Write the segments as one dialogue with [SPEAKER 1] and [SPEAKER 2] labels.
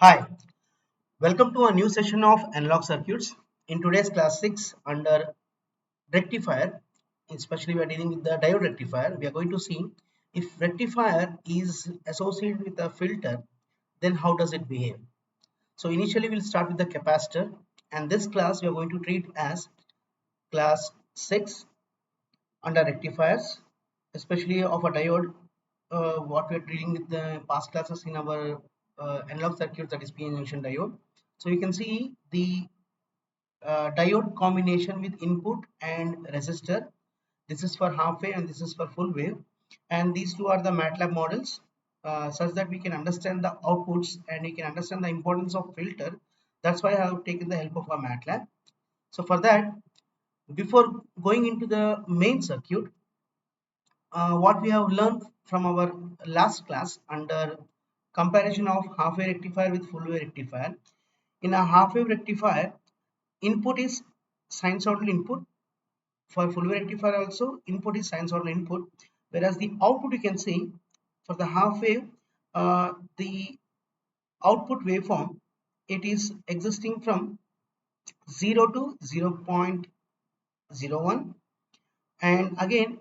[SPEAKER 1] Hi, welcome to a new session of Analog Circuits. In today's class 6 under rectifier, especially we are dealing with the diode rectifier, we are going to see if rectifier is associated with a filter, then how does it behave? So initially we'll start with the capacitor, and this class we are going to treat as class 6 under rectifiers, especially of a diode, what we are dealing with the past classes in our analog circuits, that is PN junction diode. So you can see the diode combination with input and resistor. This is for half wave and this is for full wave, and these two are the MATLAB models, such that we can understand the outputs and we can understand the importance of filter. That's why I have taken the help of a MATLAB. So for that, before going into the main circuit, what we have learned from our last class under comparison of half wave rectifier with full wave rectifier. In a half wave rectifier, input is sinusoidal input. For full wave rectifier also, input is sinusoidal input, whereas the output you can see for the half wave, the output waveform, it is existing from 0 to 0.01, and again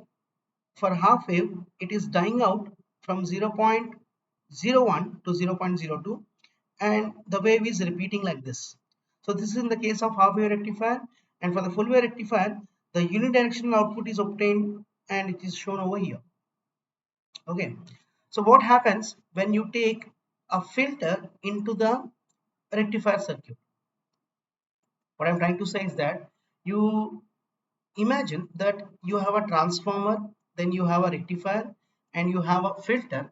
[SPEAKER 1] for half wave it is dying out from 0.01 to 0.02, and the wave is repeating like this. So this is in the case of half wave rectifier, and for the full wave rectifier the unidirectional output is obtained and it is shown over here. Okay, so what happens when you take a filter into the rectifier circuit? What I'm trying to say is that you imagine that you have a transformer, then you have a rectifier, and you have a filter,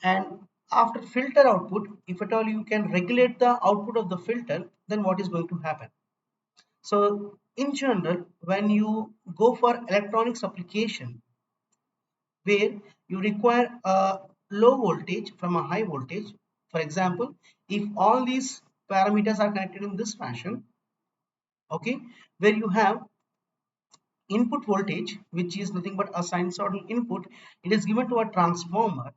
[SPEAKER 1] and after filter output, if at all you can regulate the output of the filter, then what is going to happen? So in general, when you go for electronics application where you require a low voltage from a high voltage, for example, if all these parameters are connected in this fashion, okay, where you have input voltage, which is nothing but a sinusoidal input, it is given to a transformer.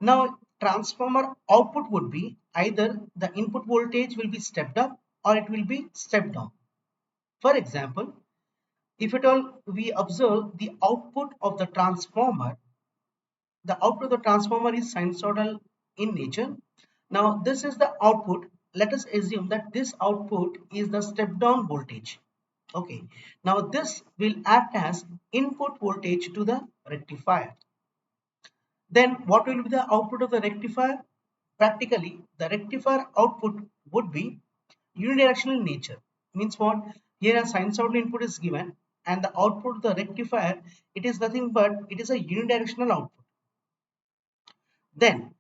[SPEAKER 1] Now transformer output would be either the input voltage will be stepped up or it will be stepped down. For example, if at all we observe the output of the transformer, the output of the transformer is sinusoidal in nature. Now this is the output. Let us assume that this output is the step down voltage. Okay, now this will act as input voltage to the rectifier. Then what will be the output of the rectifier? Practically, the rectifier output would be unidirectional in nature. Means what? Here a sinusoidal input is given and the output of the rectifier, it is nothing but it is a unidirectional output. Then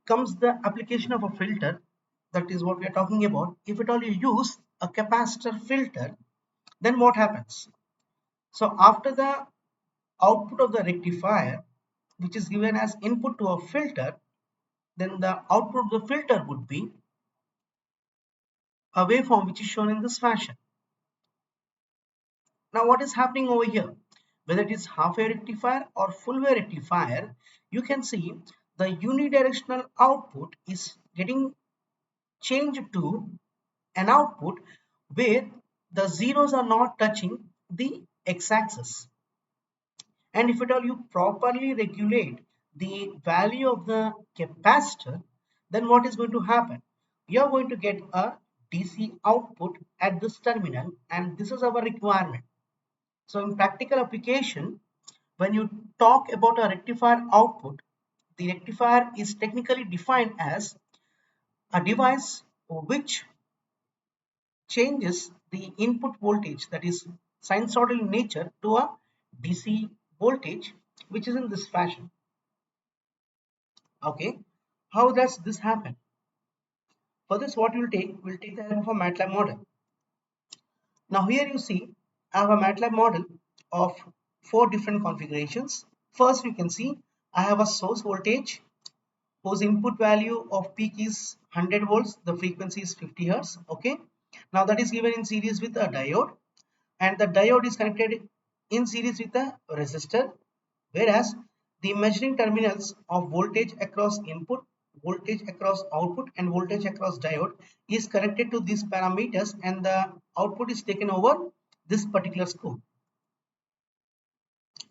[SPEAKER 1] comes the application of a filter. That is what we are talking about. If at all you use a capacitor filter, then what happens? So after the output of the rectifier, which is given as input to a filter, then the output of the filter would be a waveform which is shown in this fashion. Now what is happening over here? Whether it is half wave rectifier or full wave rectifier, you can see the unidirectional output is getting changed to an output where the zeros are not touching the x-axis. And if at all you properly regulate the value of the capacitor, then what is going to happen? You are going to get a DC output at this terminal, and this is our requirement. So in practical application, when you talk about a rectifier output, the rectifier is technically defined as a device which changes the input voltage, that is sinusoidal in nature, to a DC voltage, which is in this fashion. Okay, how does this happen? For this, what we'll take the help of a MATLAB model. Now here you see I have a MATLAB model of 4 different configurations. First you can see I have a source voltage whose input value of peak is 100 volts, the frequency is 50 hertz. Okay, now that is given in series with a diode, and the diode is connected in series with a resistor, whereas the measuring terminals of voltage across input, voltage across output and voltage across diode is connected to these parameters, and the output is taken over this particular scope.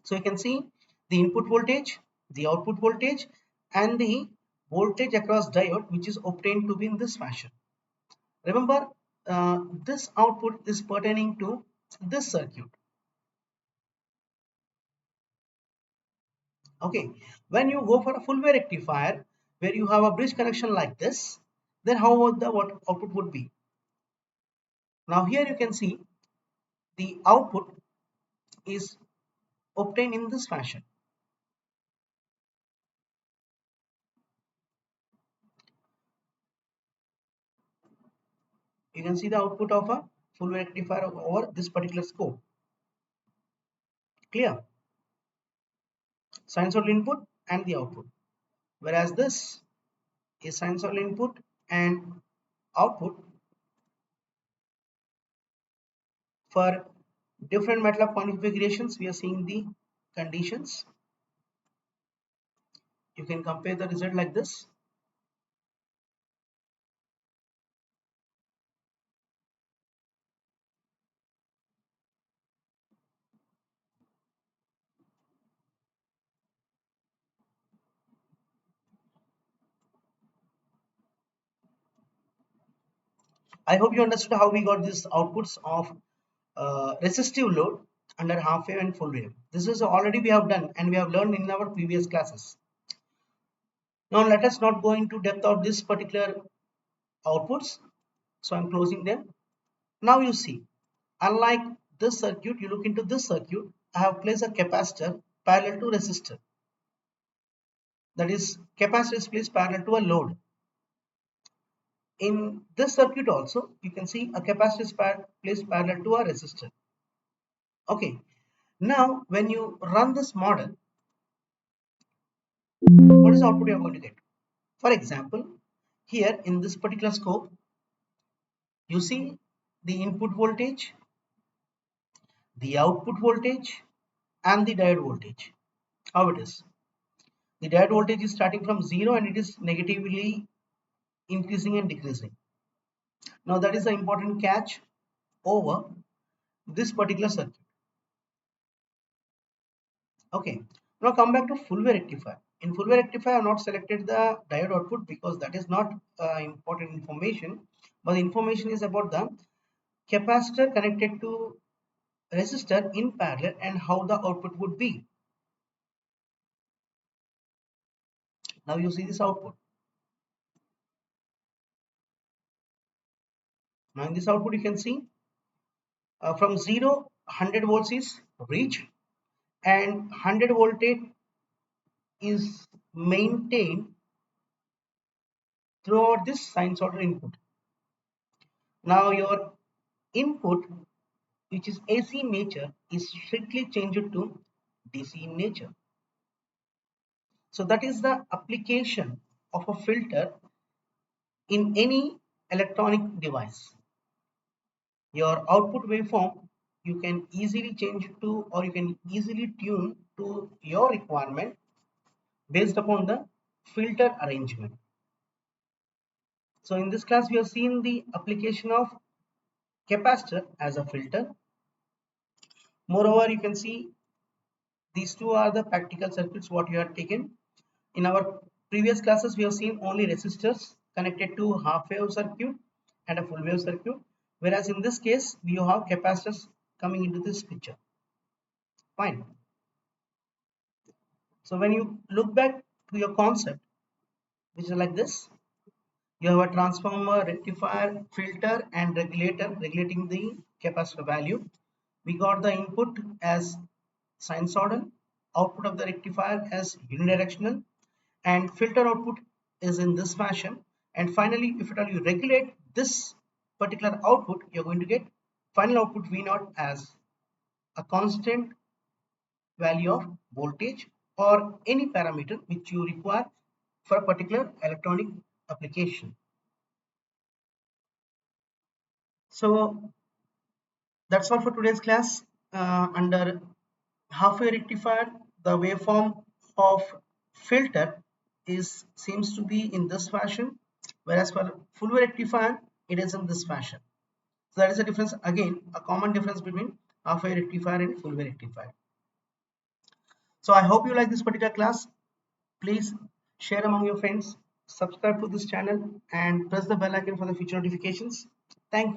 [SPEAKER 1] So you can see the input voltage, the output voltage, and the voltage across diode, which is obtained to be in this fashion. Remember, this output is pertaining to this circuit. Okay, when you go for a full wave rectifier where you have a bridge connection like this, then how would the what output would be? Now here you can see the output is obtained in this fashion. You can see the output of a full wave rectifier over this particular scope. Clear? Sinusoidal input and the output. Whereas this is sinusoidal input and output for different MATLAB configurations. We are seeing the conditions. You can compare the result like this. I hope you understood how we got these outputs of resistive load under half wave and full wave. This is already we have done and we have learned in our previous classes. Now let us not go into depth of this particular outputs. So I'm closing them. Now you see, unlike this circuit, you look into this circuit, I have placed a capacitor parallel to resistor. That is, capacitor is placed parallel to a load. In this circuit also, you can see a capacitor is placed parallel to a resistor. Okay, now when you run this model, what is the output you are going to get? For example, here in this particular scope, you see the input voltage, the output voltage, and the diode voltage. How it is? The diode voltage is starting from 0 and it is negatively increasing and decreasing. Now that is the important catch over this particular circuit. Okay, now come back to full wave rectifier. In full wave rectifier, I have not selected the diode output because that is not important information, but the information is about the capacitor connected to resistor in parallel and how the output would be. Now you see this output. Now in this output you can see from 0 100 volts is reached and 100 voltage is maintained throughout this sinusoidal input. Now your input, which is AC in nature, is strictly changed to DC in nature. So that is the application of a filter in any electronic device. Your output waveform you can easily change to, or you can easily tune to your requirement based upon the filter arrangement. So in this class we have seen the application of capacitor as a filter. Moreover, you can see these two are the practical circuits what you have taken. In our previous classes we have seen only resistors connected to half wave circuit and a full wave circuit, whereas in this case we have capacitors coming into this picture. Fine. So when you look back to your concept, which is like this, you have a transformer, rectifier, filter, and regulator regulating the capacitor value. We got the input as sinusoidal, output of the rectifier as unidirectional, and filter output is in this fashion. And finally, if at all you regulate this particular output, you're going to get final output V naught as a constant value of voltage or any parameter which you require for a particular electronic application. So that's all for today's class. Under half wave rectifier, the waveform of filter is seems to be in this fashion, whereas for full wave rectifier it is in this fashion. So that is a difference, again a common difference between half wave rectifier and full wave rectifier. So I hope you like this particular class. Please share among your friends, subscribe to this channel and press the bell icon for the future notifications.